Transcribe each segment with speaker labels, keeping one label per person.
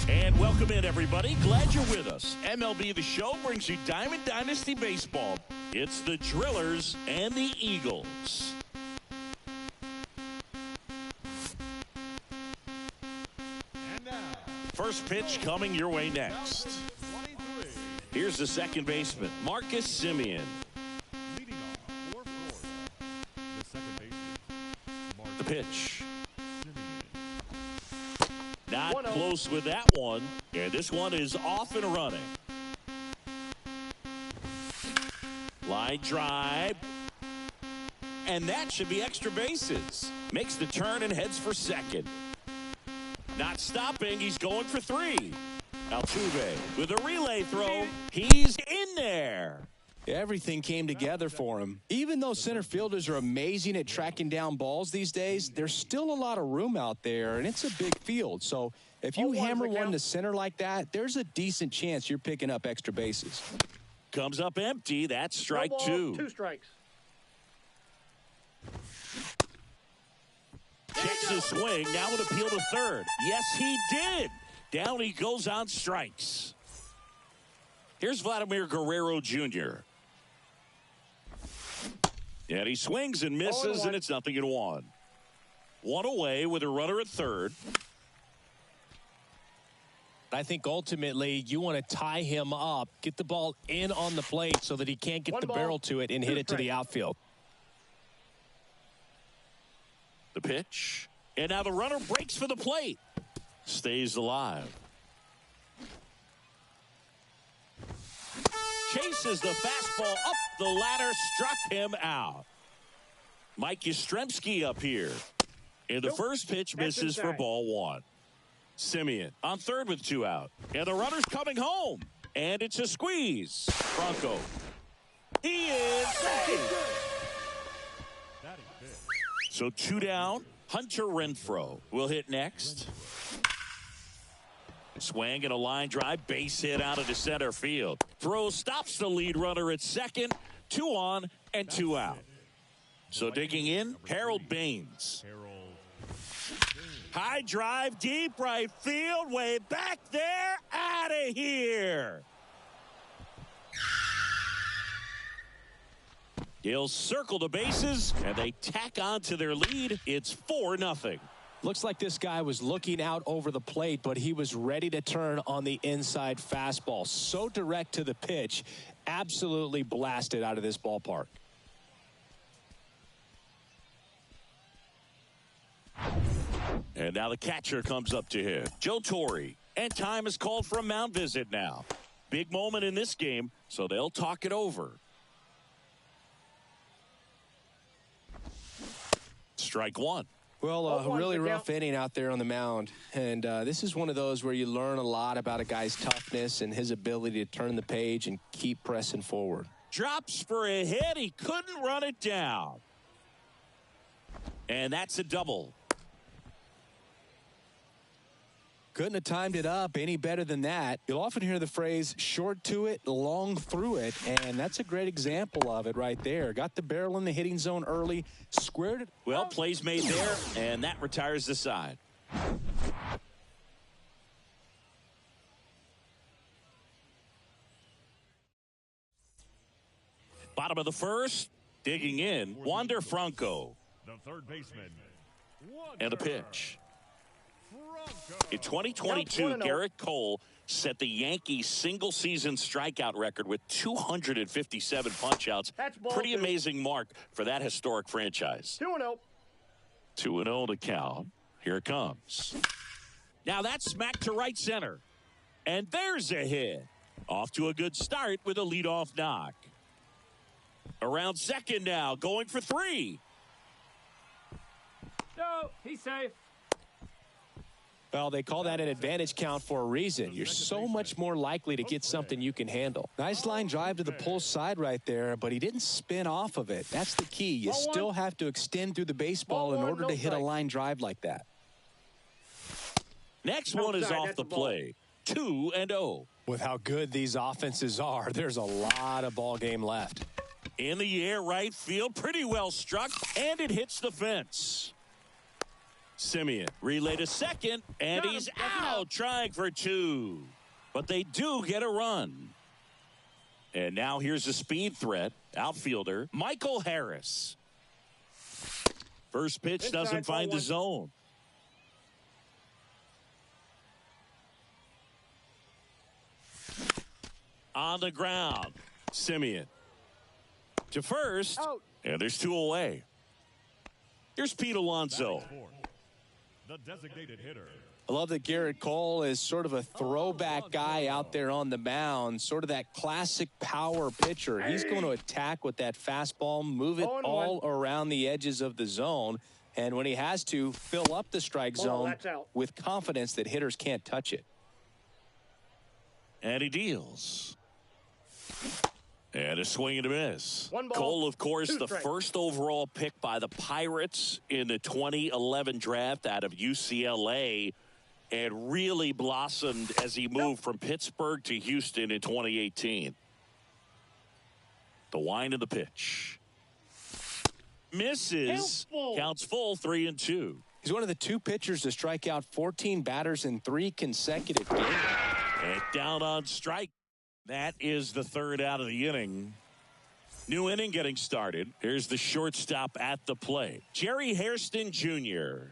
Speaker 1: And welcome in, everybody. Glad you're with us. MLB The Show brings you Diamond Dynasty Baseball. It's the Drillers and the Eagles.
Speaker 2: And now,
Speaker 1: first pitch coming your way next. Here's the second baseman, Marcus Semien.
Speaker 2: Leading off for Florida, the second baseman,
Speaker 1: The pitch.
Speaker 2: Semien.
Speaker 1: Not close with that one. And this one is off and running. Line drive. And that should be extra bases. Makes the turn and heads for second. Not stopping. He's going for three. Altuve with a relay throw. He's in there.
Speaker 3: Everything came together for him. Even though center fielders are amazing at tracking down balls these days, there's still a lot of room out there, and it's a big field. So if you hammer one to center like that, there's a decent chance you're picking up extra bases.
Speaker 1: Comes up empty. That's strike two.
Speaker 4: 2 strikes.
Speaker 1: Takes a swing. Now an appeal to third. Yes, he did. Down he goes on strikes. Here's Vladimir Guerrero Jr. And he swings and misses, and it's 0-1. One away with a runner at third.
Speaker 5: I think ultimately you want to tie him up, get the ball in on the plate so that he can't get the barrel to it and hit it to the outfield.
Speaker 1: The pitch. And now the runner breaks for the plate. Stays alive. Chases the fastball up the ladder, struck him out. Mike Yastrzemski up here. And the first pitch misses for ball one. Semien on third with 2 out. And the runner's coming home. And it's a squeeze. Franco. He is safe. So 2 down. Hunter Renfroe will hit next. Swing and a line drive, base hit out into center field. Throw stops the lead runner at second. 2 on and 2 out. So digging in, Harold Baines. High drive, deep right field, way back there, out of here. He'll circle the bases, and they tack on to their lead. It's 4-0.
Speaker 5: Looks like this guy was looking out over the plate, but he was ready to turn on the inside fastball. So direct to the pitch, absolutely blasted out of this ballpark.
Speaker 1: And now the catcher comes up to him, Joe Torre. And time is called for a mound visit now. Big moment in this game, so they'll talk it over. Strike one.
Speaker 3: Well, a really rough inning out there on the mound. And this is one of those where you learn a lot about a guy's toughness and his ability to turn the page and keep pressing forward.
Speaker 1: Drops for a hit. He couldn't run it down. And that's a double.
Speaker 3: Couldn't have timed it up any better than that. You'll often hear the phrase short to it, long through it, and that's a great example of it right there. Got the barrel in the hitting zone early, squared it.
Speaker 1: Well, plays made there, and that retires the side. Bottom of the first, digging in, Wander Franco.
Speaker 2: The third baseman,
Speaker 1: And the pitch. In 2022, Garrett Cole set the Yankees single-season strikeout record with 257 punch-outs. Pretty amazing mark for that historic franchise.
Speaker 4: 2-0.
Speaker 1: 2-0 to count. Here it comes. Now that's smacked to right center. And there's a hit. Off to a good start with a leadoff knock. Around second now, going for 3.
Speaker 4: No, he's safe.
Speaker 5: Well, they call that an advantage count for a reason. You're so much more likely to get something you can handle.
Speaker 3: Nice line drive to the pull side right there, but he didn't spin off of it. That's the key. You still have to extend through the baseball in order to hit a line drive like that.
Speaker 1: Next one is off the play. 2-0.
Speaker 5: With how good these offenses are, there's a lot of ball game left.
Speaker 1: In the air, right field, pretty well struck, and it hits the fence. Simeon relay to second, and he's out trying for 2. But they do get a run. And now here's a speed threat, outfielder Michael Harris. First pitch doesn't find the zone. On the ground, Simeon to first, and there's 2 away. Here's Pete Alonso.
Speaker 2: The designated hitter.
Speaker 3: I love that Garrett Cole is sort of a throwback guy out there on the mound, sort of that classic power pitcher. He's going to attack with that fastball, move it all around the edges of the zone, and when he has to, fill up the strike zone with confidence that hitters can't touch it.
Speaker 1: And he deals. And a swing and a miss. Cole, of course, the first overall pick by the Pirates in the 2011 draft out of UCLA, and really blossomed as he moved from Pittsburgh to Houston in 2018. The wind of the pitch. Misses. Counts full, 3-2.
Speaker 3: He's one of the 2 pitchers to strike out 14 batters in 3 consecutive games.
Speaker 1: And down on strike. That is the 3rd out of the inning. New inning getting started. Here's the shortstop at the plate, Jerry Hairston Jr.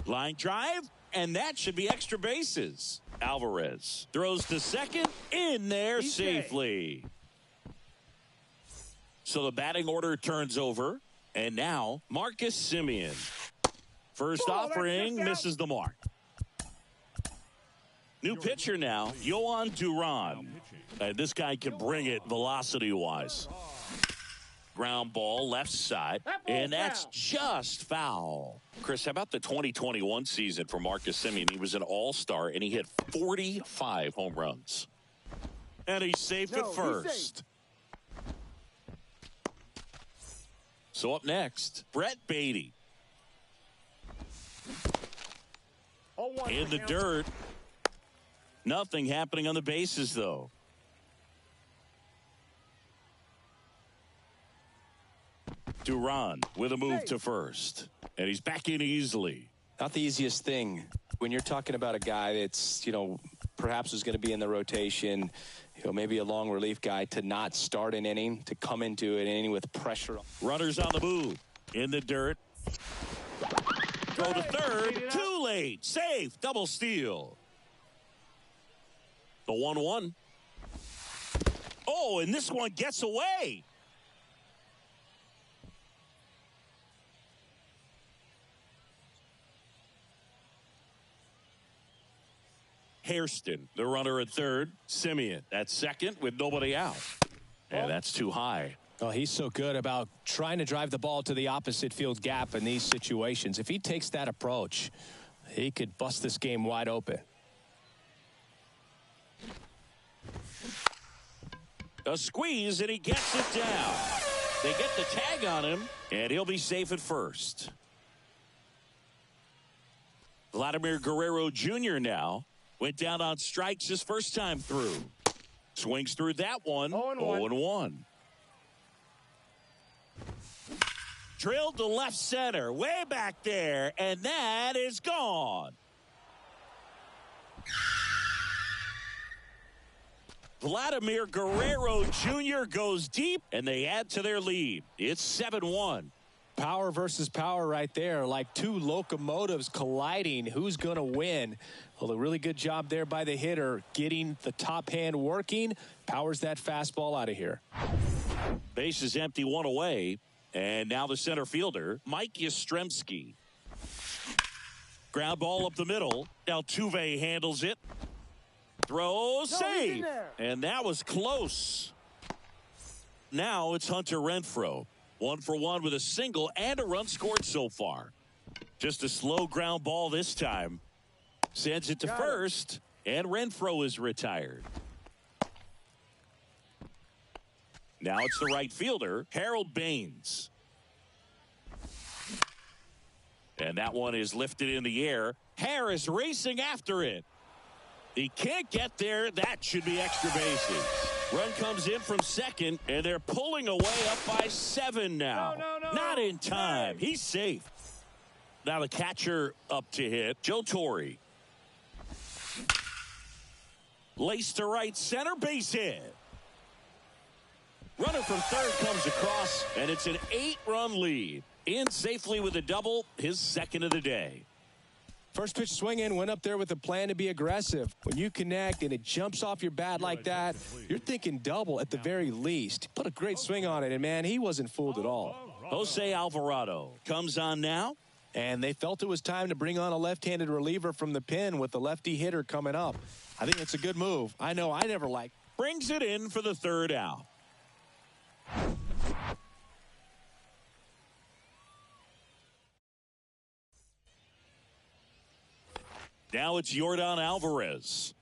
Speaker 1: Line drive, and that should be extra bases. Alvarez throws to second, in there safely. So the batting order turns over, and now Marcus Simeon. First offering misses the mark. New pitcher now, Yohan Duran. This guy can bring it velocity-wise. Ground ball left side, and that's just foul. Chris, how about the 2021 season for Marcus Simeon? He was an all-star, and he hit 45 home runs. And he's safe at first. So up next, Brett Baty. In the dirt. Nothing happening on the bases, though. Duran with a move to first. And he's back in easily.
Speaker 3: Not the easiest thing when you're talking about a guy that's, perhaps is going to be in the rotation, maybe a long relief guy, to not start an inning, to come into an inning with pressure.
Speaker 1: Runners on the move. In the dirt. Go to third. Too late. Safe. Double steal. The 1-1. Oh, and this one gets away. Hairston, the runner at third. Simeon at second with nobody out. And that's too high.
Speaker 5: Oh, he's so good about trying to drive the ball to the opposite field gap in these situations. If he takes that approach, he could bust this game wide open.
Speaker 1: A squeeze, and he gets it down. They get the tag on him, and he'll be safe at first. Vladimir Guerrero Jr. now went down on strikes his first time through. Swings through that one. 0-1. Drilled to left center, way back there, and that is gone. Vladimir Guerrero Jr. goes deep, and they add to their lead. It's 7-1.
Speaker 5: Power versus power right there, like 2 locomotives colliding. Who's going to win? Well, a really good job there by the hitter, getting the top hand working. Powers that fastball out of here.
Speaker 1: Base is empty, 1 away. And now the center fielder, Mike Yastrzemski. Ground ball up the middle. Altuve handles it. Throw, save. And that was close. Now it's Hunter Renfroe. 1 for 1 with a single and a run scored so far. Just a slow ground ball this time. Sends it to first, and Renfroe is retired. Now it's the right fielder, Harold Baines. And that one is lifted in the air. Harris racing after it. He can't get there. That should be extra bases. Run comes in from second, and they're pulling away up by 7 now.
Speaker 4: No.
Speaker 1: Not in time. He's safe. Now the catcher up to hit. Joe Torre. Lace to right center, base hit. Runner from third comes across, and it's an 8-run lead. In safely with a double, his second of the day.
Speaker 3: First pitch swing in, went up there with a plan to be aggressive. When you connect and it jumps off your bat like that, you're thinking double at the very least. Put a great swing on it, and man, he wasn't fooled at all.
Speaker 1: Jose Alvarado comes on now.
Speaker 3: And they felt it was time to bring on a left-handed reliever from the pen with the lefty hitter coming up. I think it's a good move. I know I never liked.
Speaker 1: Brings it in for the third out. Now it's Yordan Alvarez.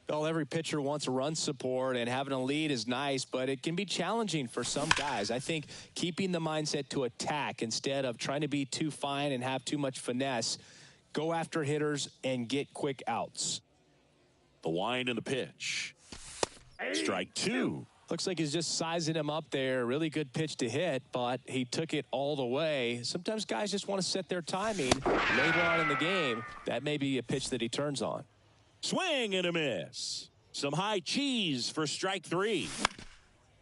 Speaker 3: Well, every pitcher wants a run support, and having a lead is nice, but it can be challenging for some guys. I think keeping the mindset to attack instead of trying to be too fine and have too much finesse, go after hitters and get quick outs.
Speaker 1: The wind and the pitch. Strike two.
Speaker 3: Looks like he's just sizing him up there. Really good pitch to hit, but he took it all the way. Sometimes guys just want to set their timing later on in the game. That may be a pitch that he turns on.
Speaker 1: Swing and a miss. Some high cheese for strike three.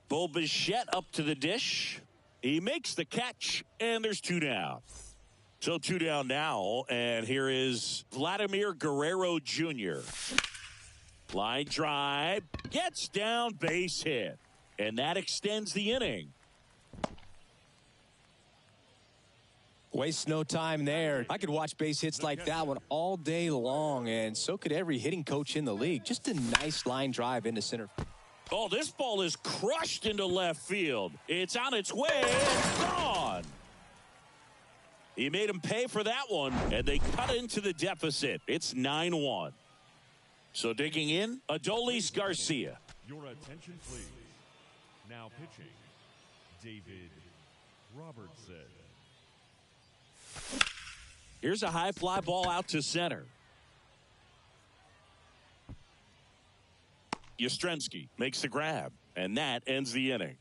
Speaker 1: Bo Bichette up to the dish. He makes the catch, and there's two down. So two down now, and here is Vladimir Guerrero Jr. Line drive, gets down, base hit, and that extends the inning.
Speaker 3: Waste no time there. I could watch base hits like that one all day long, and so could every hitting coach in the league. Just a nice line drive into center.
Speaker 1: Oh, this ball is crushed into left field. It's on its way and gone. He made him pay for that one, and they cut into the deficit. It's 9-1. So digging in, Adolis Garcia.
Speaker 2: Your attention, please. Now pitching, David Robertson.
Speaker 1: Here's a high fly ball out to center. Yastrzemski makes the grab, and that ends the inning.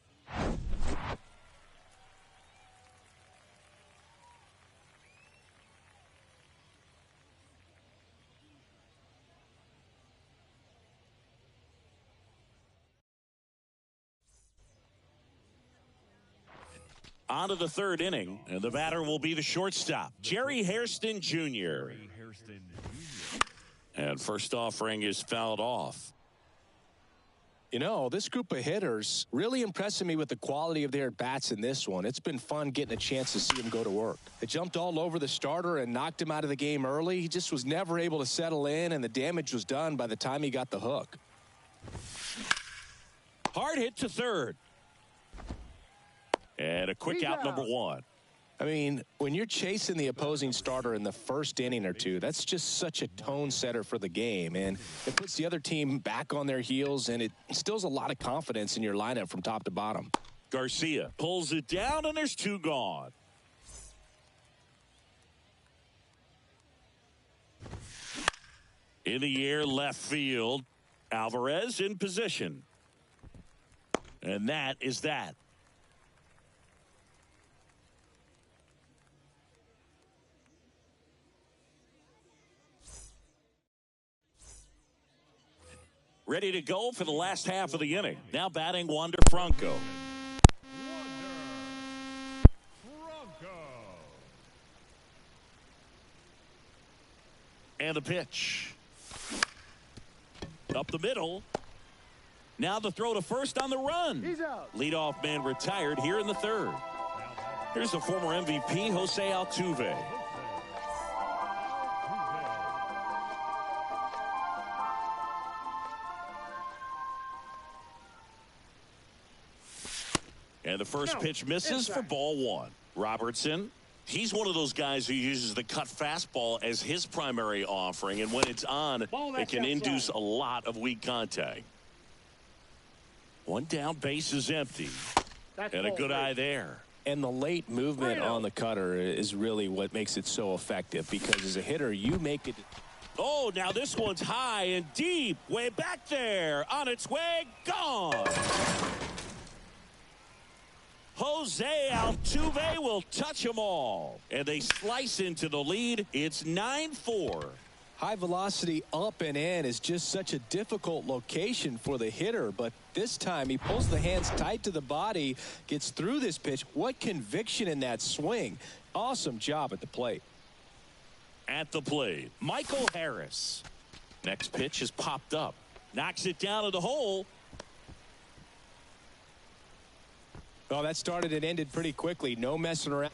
Speaker 1: On to the third inning, and the batter will be the shortstop, Jerry Hairston Jr. And first offering is fouled off.
Speaker 3: You know, this group of hitters really impressing me with the quality of their bats in this one. It's been fun getting a chance to see them go to work. They jumped all over the starter and knocked him out of the game early. He just was never able to settle in, and the damage was done by the time he got the hook.
Speaker 1: Hard hit to third. And a quick out, number one.
Speaker 3: I mean, when you're chasing the opposing starter in the first inning or two, that's just such a tone setter for the game. And it puts the other team back on their heels, and it instills a lot of confidence in your lineup from top to bottom.
Speaker 1: Garcia pulls it down, and there's two gone. In the air, left field. Alvarez in position. And that is that. Ready to go for the last half of the inning. Now batting Wander Franco. And the pitch. Up the middle. Now the throw to first on the run.
Speaker 4: He's out.
Speaker 1: Leadoff man retired here in the third. Here's the former MVP, Jose Altuve. And the first pitch misses for ball one. Robertson, he's one of those guys who uses the cut fastball as his primary offering, and when it's on, it can induce a lot of weak contact. One down, base is empty. And a good eye there.
Speaker 3: And the late movement on the cutter is really what makes it so effective, because as a hitter, you make it.
Speaker 1: Oh, now this one's high and deep. Way back there. On its way. Gone. Jose Altuve will touch them all. And they slice into the lead. It's 9-4.
Speaker 5: High velocity up and in is just such a difficult location for the hitter, but this time he pulls the hands tight to the body, gets through this pitch. What conviction in that swing. Awesome job at the plate.
Speaker 1: At the plate, Michael Harris. Next pitch is popped up. Knocks it down to the hole.
Speaker 5: Well, that started and ended pretty quickly. No messing around.